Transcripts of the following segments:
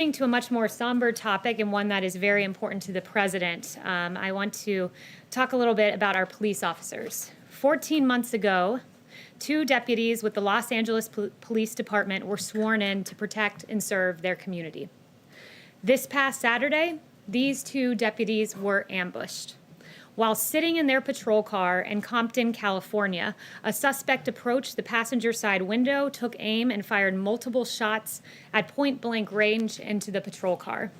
To a much more somber topic and one that is very important to the president. I want to talk a little bit about our police officers. 14 months ago, 2 deputies with the Los Angeles Police Department were sworn in to protect and serve their community. This past Saturday, these 2 deputies were ambushed. While sitting in their patrol car in Compton, California, a suspect approached the passenger side window, took aim, and fired multiple shots at point-blank range into the patrol car.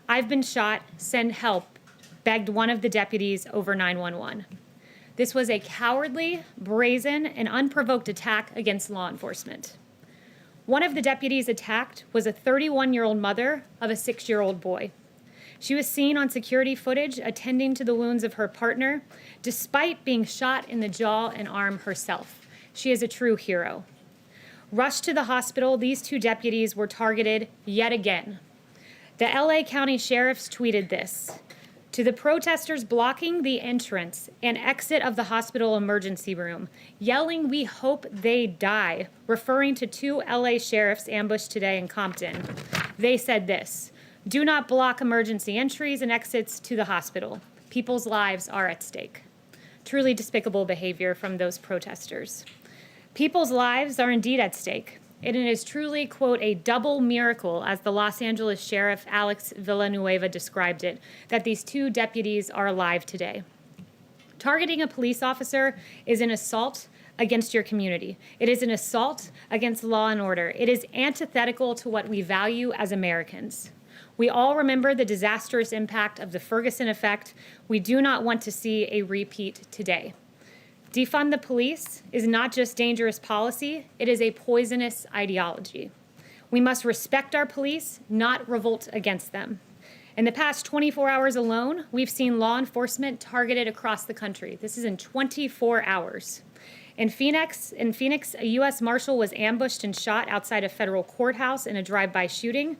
"I've been shot, send help," begged one of the deputies over 911. This was a cowardly, brazen, and unprovoked attack against law enforcement. One of the deputies attacked was a 31-year-old mother of a 6-year-old boy. She was seen on security footage attending to the wounds of her partner, despite being shot in the jaw and arm herself. She is a true hero. Rushed to the hospital, these 2 deputies were targeted yet again. The LA County Sheriffs tweeted this: "To the protesters blocking the entrance and exit of the hospital emergency room, yelling 'We hope they die,' referring to 2 LA sheriffs ambushed today in Compton. They said this: 'Do not block emergency entries and exits to the hospital. People's lives are at stake.'" Truly despicable behavior from those protesters. People's lives are indeed at stake. And it is truly, quote, "a double miracle," as the Los Angeles Sheriff Alex Villanueva described it, that these 2 deputies are alive today. Targeting a police officer is an assault against your community. It is an assault against law and order. It is antithetical to what we value as Americans. We all remember the disastrous impact of the Ferguson effect. We do not want to see a repeat today. Defund the police is not just dangerous policy, it is a poisonous ideology. We must respect our police, not revolt against them. In the past 24 hours alone, we've seen law enforcement targeted across the country. This is in 24 hours. In Phoenix, a U.S. Marshal was ambushed and shot outside a federal courthouse in a drive-by shooting.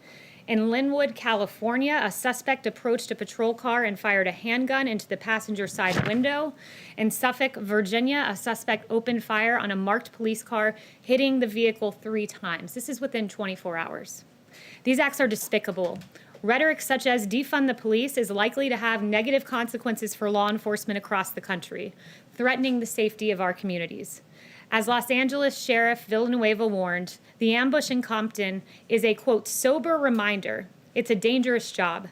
In Linwood, California, a suspect approached a patrol car and fired a handgun into the passenger side window. In Suffolk, Virginia, a suspect opened fire on a marked police car, hitting the vehicle 3 times. This is within 24 hours. These acts are despicable. Rhetoric such as defund the police is likely to have negative consequences for law enforcement across the country, threatening the safety of our communities. As Los Angeles Sheriff Villanueva warned, the ambush in Compton is a, quote, "sober reminder. It's a dangerous job.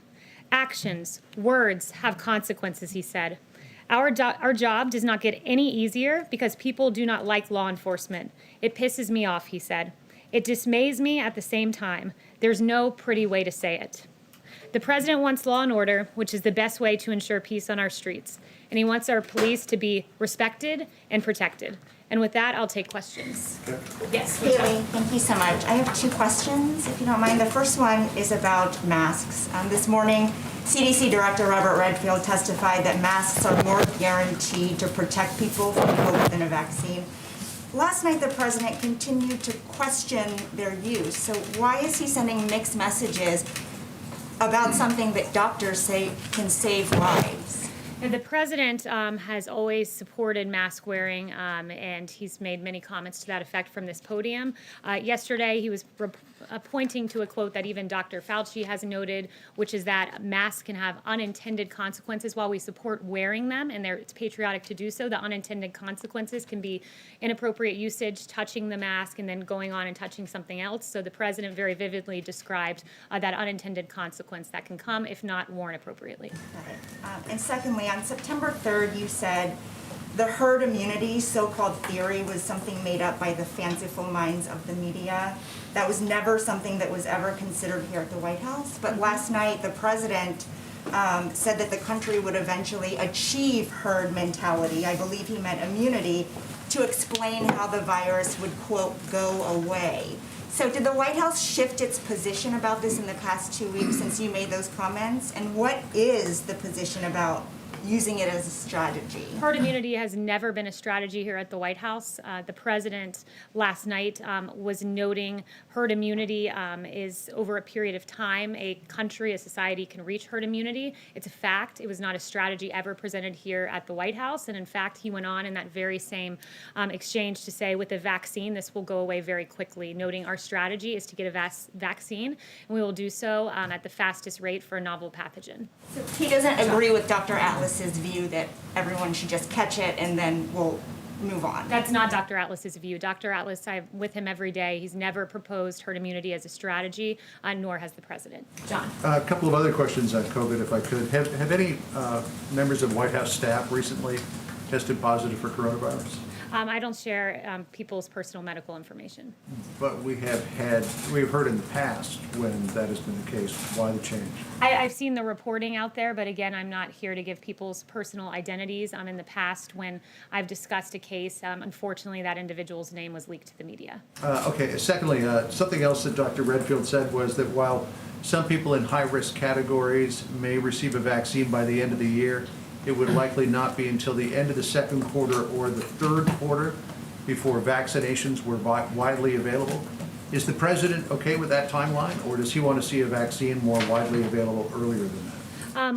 Actions, words have consequences," he said. Our job does not get any easier because people do not like law enforcement. It pisses me off," he said. "It dismays me at the same time. There's no pretty way to say it." The president wants law and order, which is the best way to ensure peace on our streets. And he wants our police to be respected and protected. And with that, I'll take questions. Yes. Kayleigh, thank you so much. I have 2 questions, if you don't mind. The first one is about masks. This morning, CDC Director Robert Redfield testified that masks are more guaranteed to protect people from COVID than a vaccine. Last night, the president continued to question their use. So why is he sending mixed messages about something that doctors say can save lives? And the president has always supported mask wearing, and he's made many comments to that effect from this podium. Yesterday, he was pointing to a quote that even Dr. Fauci has noted, which is that masks can have unintended consequences. While we support wearing them, and it's patriotic to do so, the unintended consequences can be inappropriate usage, touching the mask, and then going on and touching something else. So the president very vividly described that unintended consequence that can come if not worn appropriately. Got it. And secondly, on September 3rd, you said the herd immunity so-called theory was something made up by the fanciful minds of the media. That was never something that was ever considered here at the White House. But last night, the president said that the country would eventually achieve herd mentality. I believe he meant immunity, to explain how the virus would, quote, go away. So did the White House shift its position about this in the past 2 weeks since you made those comments? And what is the position about using it as a strategy. Herd immunity has never been a strategy here at the White House. The president last night was noting herd immunity is over a period of time a country, a society can reach herd immunity. It's a fact. It was not a strategy ever presented here at the White House. And in fact, he went on in that very same exchange to say with the vaccine, this will go away very quickly, noting our strategy is to get a vaccine, and we will do so at the fastest rate for a novel pathogen. So he doesn't agree with Dr. Atlas's view that everyone should just catch it and then we'll move on. That's not Dr. Atlas's view. Dr. Atlas, I'm with him every day. He's never proposed herd immunity as a strategy, nor has the president. John. A couple of other questions on COVID, if I could. Have any members of White House staff recently tested positive for coronavirus? I don't share people's personal medical information. But we've heard in the past when that has been the case. Why the change? I've seen the reporting out there, but again, I'm not here to give people's personal identities. In the past, when I've discussed a case, unfortunately, that individual's name was leaked to the media. Okay. Secondly, something else that Dr. Redfield said was that while some people in high-risk categories may receive a vaccine by the end of the year, it would likely not be until the end of the second quarter or the third quarter before vaccinations were widely available. Is the president okay with that timeline, or does he want to see a vaccine more widely available earlier than that?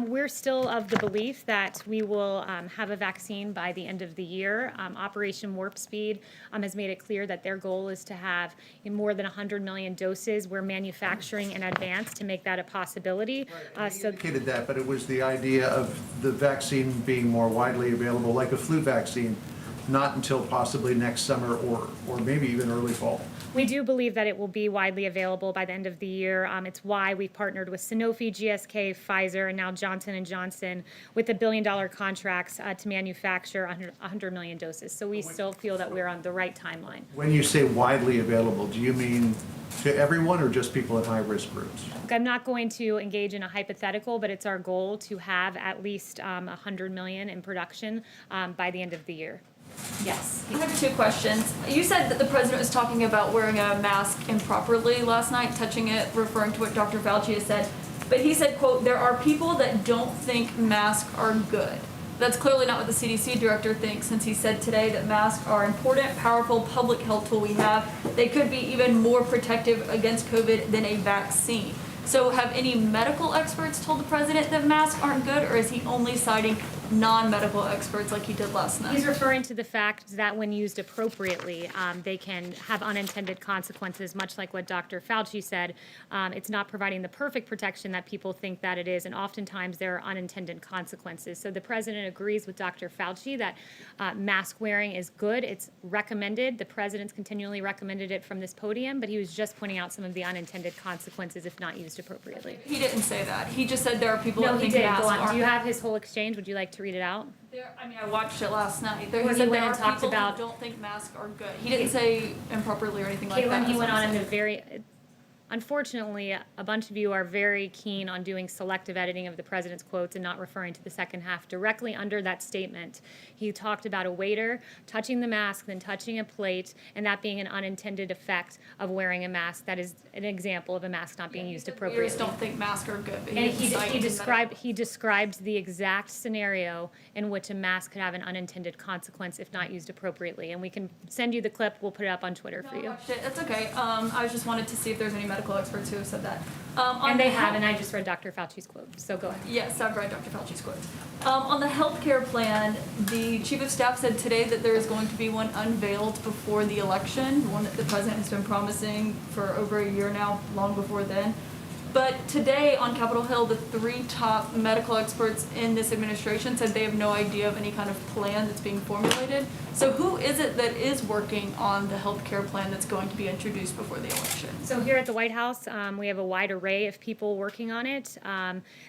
We're still of the belief that we will have a vaccine by the end of the year. Operation Warp Speed has made it clear that their goal is to have more than 100 million doses. We're manufacturing in advance to make that a possibility. Right. You indicated that, but it was the idea of the vaccine being more widely available, like a flu vaccine, not until possibly next summer or maybe even early fall. We do believe that it will be widely available by the end of the year. It's why we've partnered with Sanofi, GSK, Pfizer, and now Johnson & Johnson with the billion-dollar contracts to manufacture 100 million doses. So we still feel that we're on the right timeline. When you say widely available, do you mean to everyone or just people in high-risk groups? I'm not going to engage in a hypothetical, but it's our goal to have at least 100 million in production by the end of the year. Yes. I have two questions. You said that the president was talking about wearing a mask improperly last night, touching it, referring to what Dr. Fauci has said. But he said, quote, there are people that don't think masks are good. That's clearly not what the CDC director thinks, since he said today that masks are important, powerful public health tool we have. They could be even more protective against COVID than a vaccine. So have any medical experts told the president that masks aren't good, or is he only citing non-medical experts like he did last night? He's referring to the fact that when used appropriately, they can have unintended consequences, much like what Dr. Fauci said. It's not providing the perfect protection that people think that it is, and oftentimes there are unintended consequences. So the president agrees with Dr. Fauci that mask wearing is good. It's recommended. The president's continually recommended it from this podium, but he was just pointing out some of the unintended consequences if not used appropriately. He didn't say that. He just said there are people No, that he think did. masks Go on. aren't. Do you have his whole exchange? Would you like to read it out? I watched it last night. He Where he said went there and are talked people about- who don't think masks are good. He didn't say improperly or anything like that. Kayleigh, he That's went what on I'm in a saying. very, unfortunately, a bunch of you are very keen on doing selective editing of the president's quotes and not referring to the second half. Directly under that statement, he talked about a waiter touching the mask, then touching a plate, and that being an unintended effect of wearing a mask. That is an example of a mask not being used Waiters appropriately. don't think masks are good. But And didn't cite he described the exact scenario in which a mask could have an unintended consequence if not used appropriately. And we can send you the clip. We'll put it up on Twitter for I you. watched it. That's okay. I just wanted to see if there's any medical experts who have said that. And they have, and I just read Dr. Fauci's quote. So go ahead. Yes, I've read Dr. Fauci's quotes. On the healthcare plan, the chief of staff said today that there is going to be one unveiled before the election, one that the president has been promising for over a year now, long before then. But today on Capitol Hill, the three top medical experts in this administration said they have no idea of any kind of plan that's being formulated. So who is it that is working on the healthcare plan that's going to be introduced before the election? So here at the White House, we have a wide array of people working on it.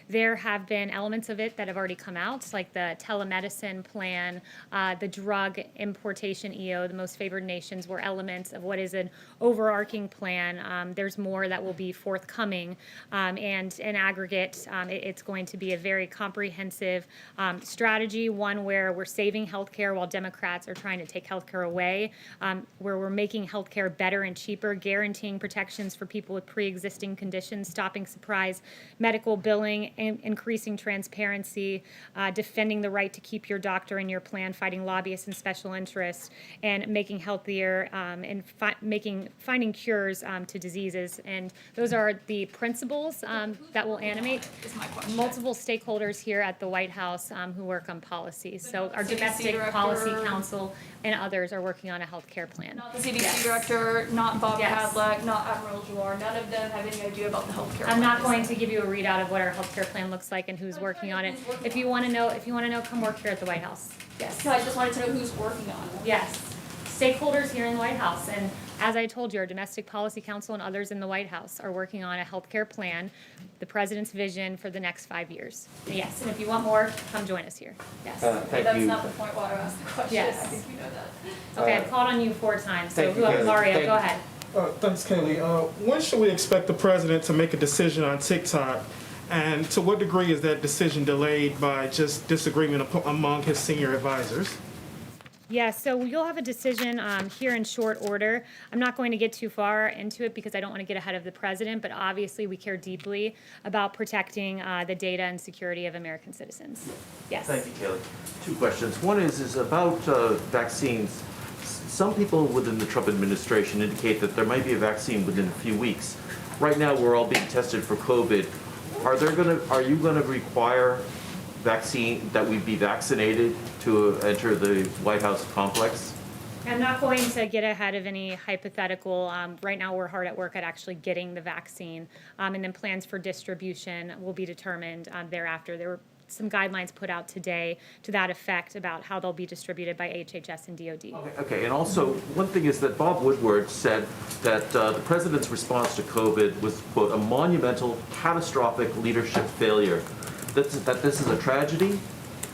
There have been elements of it that have already come out, like the telemedicine plan, the drug importation EO, the most favored nations, were elements of what is an overarching plan. There's more that will be forthcoming. And in aggregate, it's going to be a very comprehensive strategy, one where we're saving healthcare while Democrats are trying to take healthcare away, where we're making healthcare better and cheaper, guaranteeing protections for people with pre-existing conditions, stopping surprise medical billing, increasing transparency, defending the right to keep your doctor in your plan, fighting lobbyists and special interests, and making healthier and finding cures to diseases. And those are the principles that will animate Is my question. multiple stakeholders here at the White House who work on policies. So our CDC Domestic director. Policy Council and others are working on a healthcare plan. Not the CDC Yes. director, not Bob Yes. Kadlec, not Admiral Jouar. None of them have any idea about the healthcare. I'm not plan. going to give you a readout of what our healthcare plan looks like and who's working on it. If you want to know, come work here at the White House. Yes. No, I just wanted to know who's working on it. Yes. Stakeholders here in the White House. And as I told you, our Domestic Policy Council and others in the White House are working on a healthcare plan, the president's vision for the next 5 years. And yes, and if you want more, come join us here. Yes. Thank That's you. not the point why I asked the question. Yes. I think you know that. Okay, I've called on you 4 times, so Thank you, Kayleigh. Mario, Thank go you. ahead. Thanks, Kayleigh. When should we expect the president to make a decision on TikTok? And to what degree is that decision delayed by just disagreement among his senior advisors? Yeah, so you'll have a decision here in short order. I'm not going to get too far into it because I don't want to get ahead of the president, but obviously we care deeply about protecting the data and security of American citizens. Yes. Thank you, Kayleigh. 2 questions. One is about vaccines. Some people within the Trump administration indicate that there might be a vaccine within a few weeks. Right now, we're all being tested for COVID. Are you gonna require vaccine that we be vaccinated to enter the White House complex? I'm not going to get ahead of any hypothetical. Right now, we're hard at work at actually getting the vaccine, and then plans for distribution will be determined thereafter. There were some guidelines put out today to that effect about how they'll be distributed by HHS and DoD. Okay, and also, one thing is that Bob Woodward said that the president's response to COVID was, quote, a monumental, catastrophic leadership failure. That this is a tragedy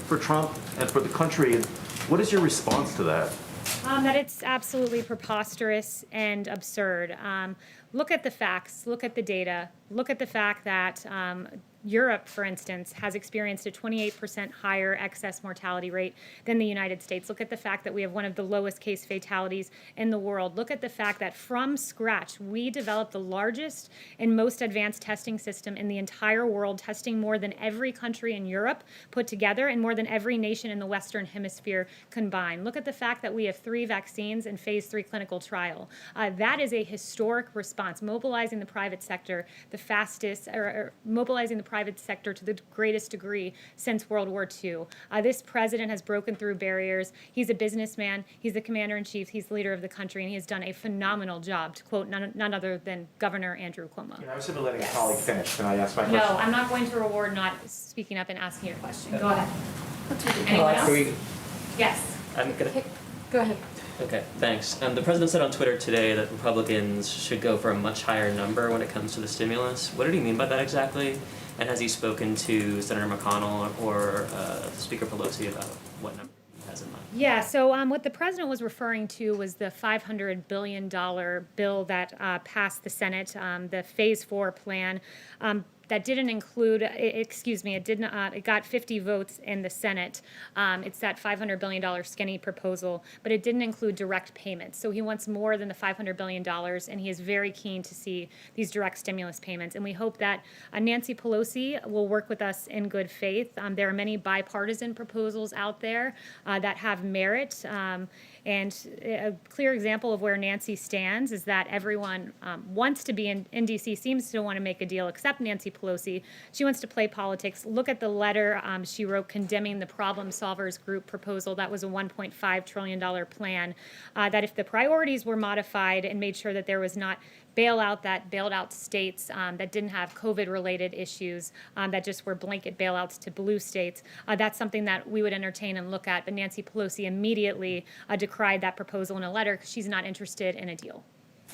for Trump and for the country. And what is your response to that? That it's absolutely preposterous and absurd. Look at the facts, look at the data, look at the fact that Europe, for instance, has experienced a 28% higher excess mortality rate than the United States. Look at the fact that we have one of the lowest case fatalities in the world. Look at the fact that from scratch, we developed the largest and most advanced testing system in the entire world, testing more than every country in Europe put together and more than every nation in the Western Hemisphere combined. Look at the fact that we have 3 vaccines in phase 3 clinical trial. That is a historic response, mobilizing the private sector the fastest, or mobilizing the private sector to the greatest degree since World War II. This president has broken through barriers. He's a businessman. He's the commander-in-chief. He's the leader of the country, and he has done a phenomenal job, to quote none other than Governor Andrew Cuomo. I was simply letting Yes. a colleague finish. Can I ask my No, question? I'm not going to reward not speaking up and asking your question. Go ahead. Anyone else? Yes. I'm gonna. Go ahead. Okay, thanks. The president said on Twitter today that Republicans should go for a much higher number when it comes to the stimulus. What did he mean by that exactly? And has he spoken to Senator McConnell or Speaker Pelosi about what number he has in mind? Yeah, so what the president was referring to was the $500 billion bill that passed the Senate, the Phase 4 plan. That didn't include, it got 50 votes in the Senate. It's that $500 billion skinny proposal, but it didn't include direct payments. So he wants more than the $500 billion, and he is very keen to see these direct stimulus payments. And we hope that Nancy Pelosi will work with us in good faith. There are many bipartisan proposals out there that have merit. And a clear example of where Nancy stands is that everyone wants to be in D.C., seems to want to make a deal, except Nancy Pelosi. She wants to play politics. Look at the letter she wrote condemning the Problem Solvers Group proposal. That was a $1.5 trillion plan. That if the priorities were modified and made sure that there was not bailout that bailed out states that didn't have COVID-related issues, that just were blanket bailouts to blue states, that's something that we would entertain and look at. But Nancy Pelosi immediately decried that proposal in a letter because she's not interested in a deal.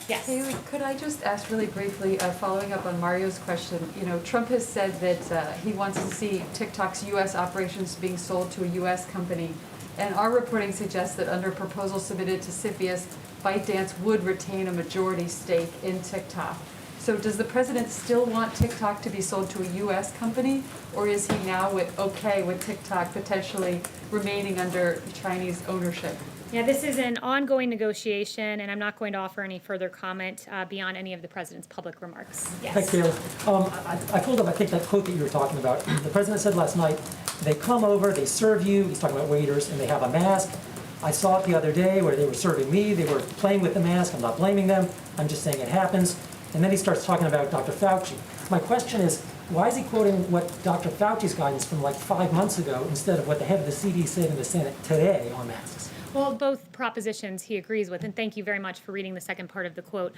Yes. Kayleigh, could I just ask really briefly, following up on Mario's question, Trump has said that he wants to see TikTok's U.S. operations being sold to a U.S. company, and our reporting suggests that under a proposal submitted to CFIUS, ByteDance would retain a majority stake in TikTok. So does the president still want TikTok to be sold to a US company? Or is he now okay with TikTok potentially remaining under Chinese ownership? Yeah, this is an ongoing negotiation, and I'm not going to offer any further comment beyond any of the president's public remarks. Hi, Kayleigh. I pulled up, I think, that quote that you were talking about. The president said last night, they come over, they serve you, he's talking about waiters, and they have a mask. I saw it the other day where they were serving me, they were playing with the mask, I'm not blaming them, I'm just saying it happens. And then he starts talking about Dr. Fauci. My question is, why is he quoting what Dr. Fauci's guidance from like 5 months ago instead of what the head of the CD said in the Senate today on masks? Well, both propositions he agrees with, and thank you very much for reading the second part of the quote.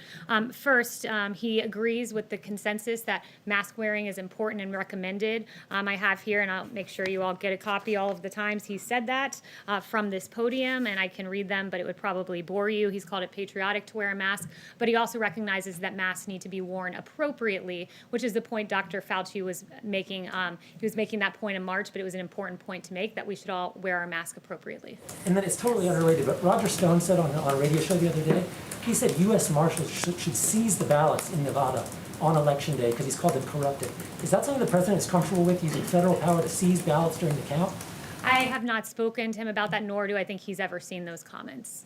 First, he agrees with the consensus that mask wearing is important and recommended. I have here, and I'll make sure you all get a copy all of the times he said that from this podium, and I can read them, but it would probably bore you. He's called it patriotic to wear a mask, but he also recognizes that masks need to be worn appropriately, which is the point Dr. Fauci was making. He was making that point in March, but it was an important point to make, that we should all wear our mask appropriately. And then it's totally unrelated, but Roger Stone said on a radio show the other day, he said U.S. Marshals should seize the ballots in Nevada on Election Day because he's called them corrupted. Is that something the president is comfortable with, using federal power to seize ballots during the count? I have not spoken to him about that, nor do I think he's ever seen those comments.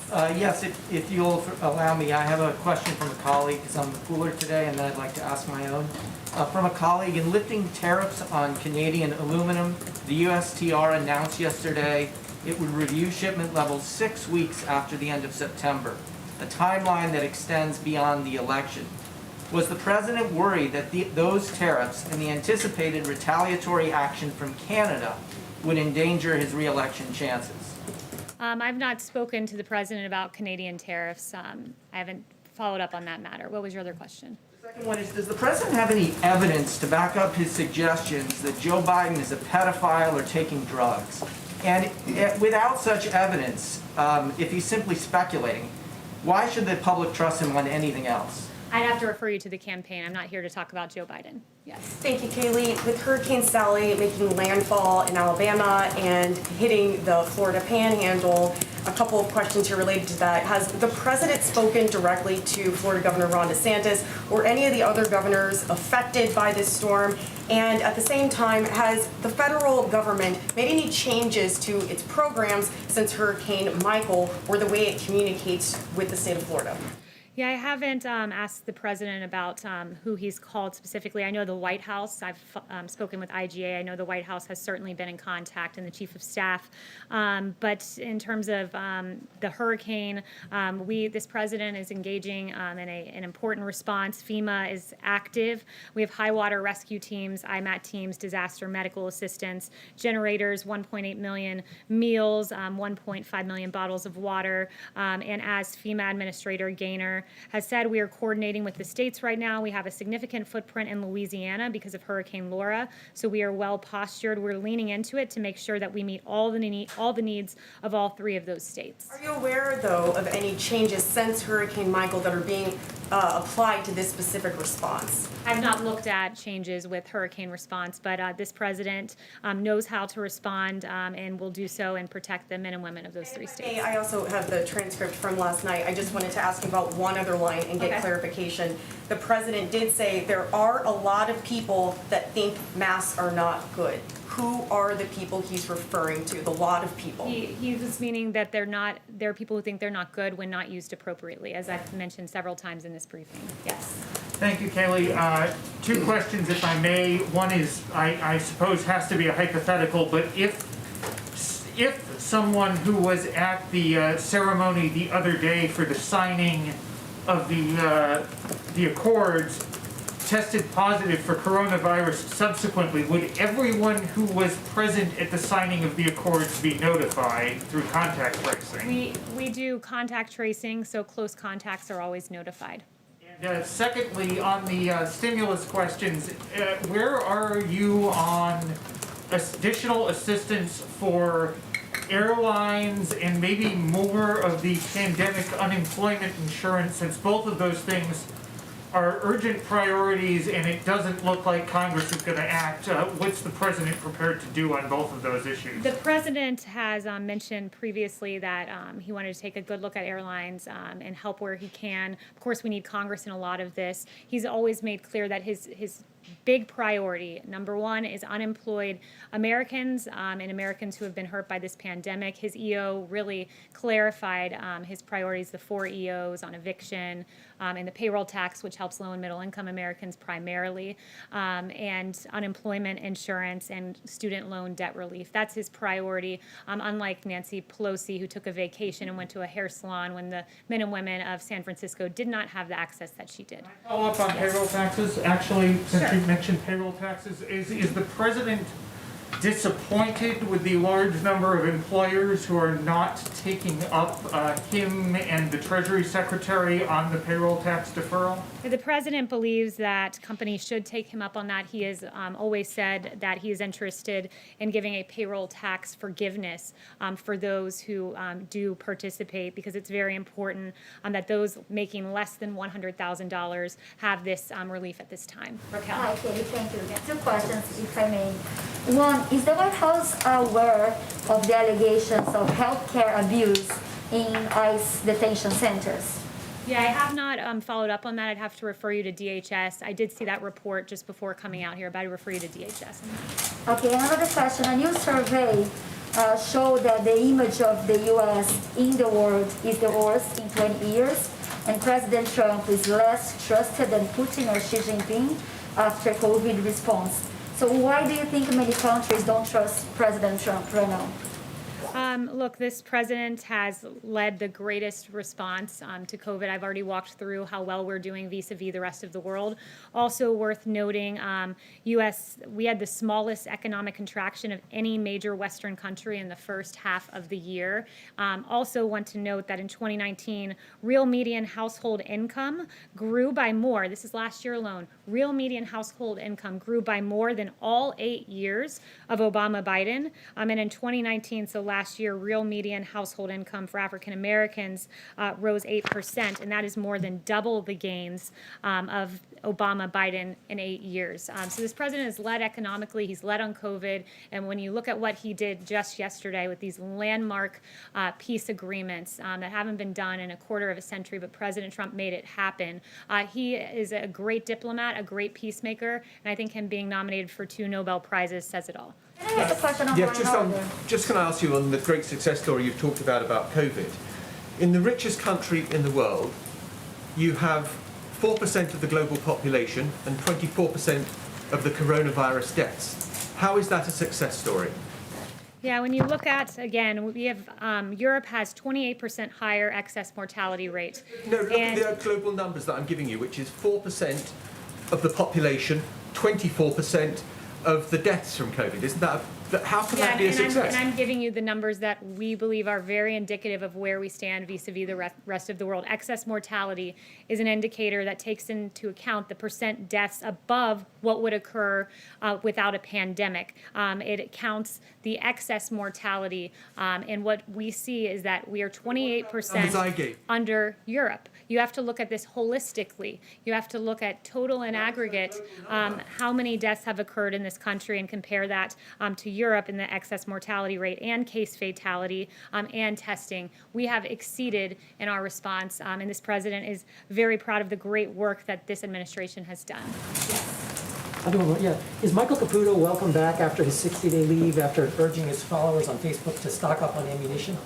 Yes, if you'll allow me, I have a question from a colleague because I'm the cooler today, and then I'd like to ask my own. From a colleague, in lifting tariffs on Canadian aluminum, the USTR announced yesterday it would review shipment levels 6 weeks after the end of September, a timeline that extends beyond the election. Was the president worried that those tariffs and the anticipated retaliatory action from Canada would endanger his re-election chances? I've not spoken to the president about Canadian tariffs. I haven't followed up on that matter. What was your other question? The second one is, does the president have any evidence to back up his suggestions that Joe Biden is a pedophile or taking drugs? And without such evidence, if he's simply speculating, why should the public trust him on anything else? I'd have to refer you to the campaign. I'm not here to talk about Joe Biden. Yes. Thank you, Kayleigh. With Hurricane Sally making landfall in Alabama and hitting the Florida Panhandle, a couple of questions here related to that. Has the president spoken directly to Florida Governor Ron DeSantis or any of the other governors affected by this storm? And at the same time, has the federal government made any changes to its programs since Hurricane Michael or the way it communicates with the state of Florida? Yeah, I haven't asked the president about who he's called specifically. I know the White House. I've spoken with IGA. I know the White House has certainly been in contact, and the chief of staff. But in terms of the hurricane, this president is engaging in an important response. FEMA is active. We have high water rescue teams, IMAT teams, disaster medical assistance, generators, 1.8 million meals, 1.5 million bottles of water. And as FEMA Administrator Gaynor has said, we are coordinating with the states right now. We have a significant footprint in Louisiana because of Hurricane Laura, so we are well postured. We're leaning into it to make sure that we meet all the needs of all three of those states. Are you aware, though, of any changes since Hurricane Michael that are being applied to this specific response? I've not looked at changes with hurricane response, but this president knows how to respond and will do so and protect the men and women of those three states. I also have the transcript from last night. I just wanted to ask you about one other line and get clarification. The president did say there are a lot of people that think masks are not good. Who are the people he's referring to? The lot of people. He was meaning that there are people who think they're not good when not used appropriately, as I've mentioned several times in this briefing. Yes. Thank you, Kayleigh. Two questions, if I may. One is, I suppose, has to be a hypothetical, but if someone who was at the ceremony the other day for the signing of the accords tested positive for coronavirus subsequently, would everyone who was present at the signing of the accords be notified through contact tracing? We do contact tracing, so close contacts are always notified. And secondly, on the stimulus questions, where are you on additional assistance for airlines and maybe more of the pandemic unemployment insurance, since both of those things are urgent priorities and it doesn't look like Congress is going to act. What's the president prepared to do on both of those issues? The president has mentioned previously that he wanted to take a good look at airlines and help where he can. Of course, we need Congress in a lot of this. He's always made clear that his big priority, number one, is unemployed Americans and Americans who have been hurt by this pandemic. His EO really clarified his priorities, the 4 EOs on eviction and the payroll tax, which helps low and middle income Americans primarily, and unemployment insurance and student loan debt relief. That's his priority, unlike Nancy Pelosi, who took a vacation and went to a hair salon when the men and women of San Francisco did not have the access that she did. Follow up on payroll taxes, actually, since you mentioned payroll taxes, is the president disappointed with the large number of employers who are not taking up him and the Treasury Secretary on the payroll tax deferral? The president believes that companies should take him up on that. He has always said that he is interested in giving a payroll tax forgiveness for those who do participate, because it's very important that those making less than $100,000 have this relief at this time. Raquel. Hi, Katie. Thank you. 2 questions, if I may. One, is the White House aware of the allegations of healthcare abuse in ICE detention centers? Yeah, I have not followed up on that. I'd have to refer you to DHS. I did see that report just before coming out here, but I'd refer you to DHS. Okay, another question. A new survey showed that the image of the U.S. in the world is the worst in 20 years, and President Trump is less trusted than Putin or Xi Jinping after COVID response. So why do you think many countries don't trust President Trump right now? Look, this president has led the greatest response to COVID. I've already walked through how well we're doing vis-a-vis the rest of the world. Also worth noting, we had the smallest economic contraction of any major Western country in the first half of the year. Also want to note that in 2019, real median household income grew by more. This is last year alone. Real median household income grew by more than all 8 years of Obama-Biden. And in 2019, so last year, real median household income for African Americans rose 8%, and that is more than double the gains of Obama-Biden in 8 years. So this president has led economically, he's led on COVID, and when you look at what he did just yesterday with these landmark peace agreements that haven't been done in a quarter of a century, but President Trump made it happen. He is a great diplomat, a great peacemaker, and I think him being nominated for 2 Nobel Prizes says it all. Can I ask a question on Yeah, Brian Harder? just can I ask you on the great success story you've talked about COVID. In the richest country in the world, you have 4% of the global population and 24% of the coronavirus deaths. How is that a success story? Yeah, when you look at, again, we have, Europe has 28% higher excess mortality rate. No, look at the global numbers that I'm giving you, which is 4% of the population, 24% of the deaths from COVID. Isn't that how can that be a success? And I'm giving you the numbers that we believe are very indicative of where we stand vis-a-vis the rest of the world. Excess mortality is an indicator that takes into account the percent deaths above what would occur without a pandemic. It counts the excess mortality, and what we see is that we are 28% under Europe. You have to look at this holistically. You have to look at total and aggregate how many deaths have occurred in this country and compare that to Europe in the excess mortality rate and case fatality and testing. We have exceeded in our response, and this president is very proud of the great work that this administration has done. I do, yeah. Is Michael Caputo welcome back after his 60-day leave after urging his followers on Facebook to stock up on ammunition?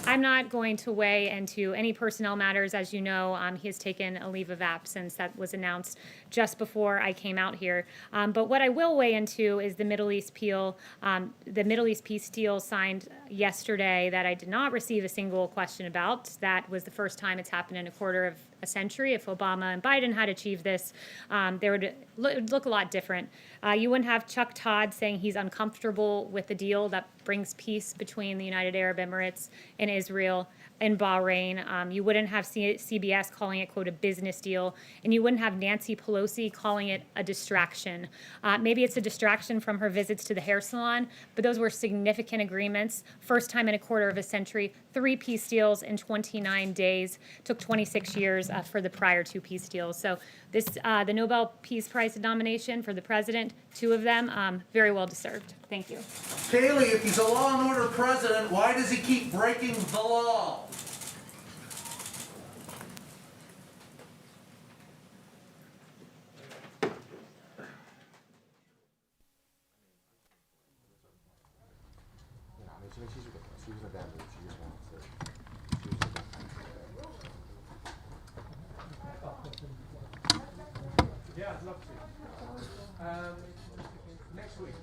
I'm not going to weigh into any personnel matters. As you know, he has taken a leave of absence that was announced just before I came out here. But what I will weigh into is the Middle East peace deal signed yesterday that I did not receive a single question about. That was the first time it's happened in a quarter of a century. If Obama and Biden had achieved this, there would look a lot different. You wouldn't have Chuck Todd saying he's uncomfortable with the deal that brings peace between the United Arab Emirates and Israel. in Bahrain. You wouldn't have CBS calling it, quote, a business deal, and you wouldn't have Nancy Pelosi calling it a distraction. Maybe it's a distraction from her visits to the hair salon, but those were significant agreements. First time in a quarter of a century, 3 peace deals in 29 days. Took 26 years for the prior 2 peace deals. So this, the Nobel Peace Prize nomination for the president, 2 of them, very well deserved. Thank you. Kayleigh, if he's a law and order president, why does he keep breaking the law? Yeah, I'd love to. Next week.